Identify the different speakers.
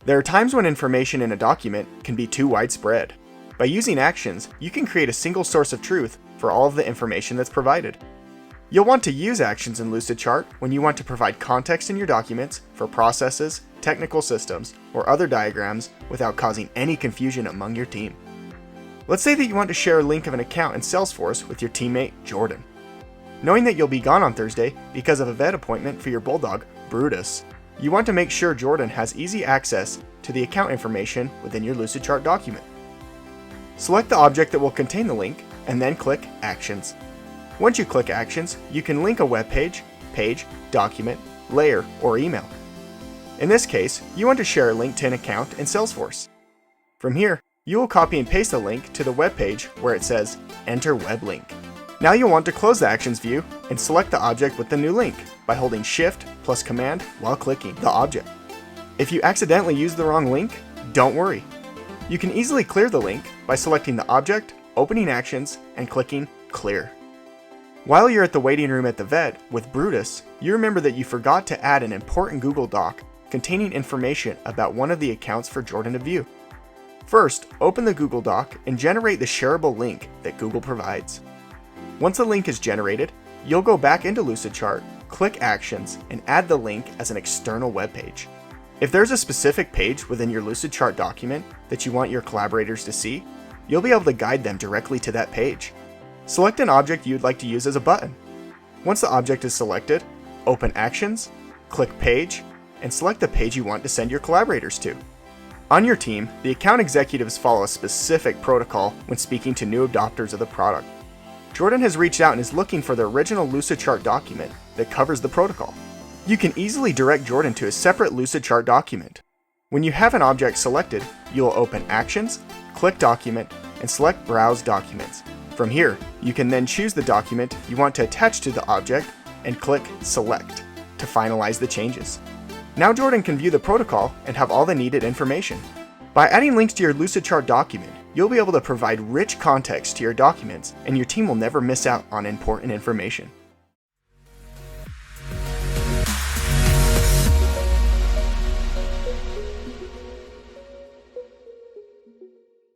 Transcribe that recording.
Speaker 1: There are times when information in a document can be too widespread. By using actions, you can create a single source of truth for all of the information that's provided. You'll want to use actions in Lucidchart when you want to provide context in your documents for processes, technical systems, or other diagrams without causing any confusion among your team. Let's say that you want to share a link of an account in Salesforce with your teammate, Jordan. Knowing that you'll be gone on Thursday because of a vet appointment for your bulldog, Brutus, you want to make sure Jordan has easy access to the account information within your Lucidchart document. Select the object that will contain the link and then click Actions. Once you click Actions, you can link a web page, document, layer, or email. In this case, you want to share a link to an account in Salesforce. From here, you will copy and paste the link to the web page where it says Enter Web Link. Now you'll want to close the Actions view and select the object with the new link by holding Shift plus Command while clicking the object. If you accidentally use the wrong link, don't worry. You can easily clear the link by selecting the object, opening Actions, and clicking Clear. While you're at the waiting room at the vet with Brutus, you remember that you forgot to add an important Google Doc containing information about one of the accounts for Jordan to view. First, open the Google Doc and generate the shareable link that Google provides. Once the link is generated, you'll go back into Lucidchart, click Actions, and add the link as an external web page. If there's a specific page within your Lucidchart document that you want your collaborators to see, you'll be able to guide them directly to that page. Select an object you'd like to use as a button. Once the object is selected, open Actions, click Page, and select the page you want to send your collaborators to. On your team, the account executives follow a specific protocol when speaking to new adopters of the product. Jordan has reached out and is looking for the original Lucidchart document that covers the protocol. You can easily direct Jordan to a separate Lucidchart document. When you have an object selected, you will open Actions, click Document, and select Browse Documents. From here, you can then choose the document you want to attach to the object and click Select to finalize the changes. Now Jordan can view the protocol and have all the needed information. By adding links to your Lucidchart document, you'll be able to provide rich context to your documents, and your team will never miss out on important information.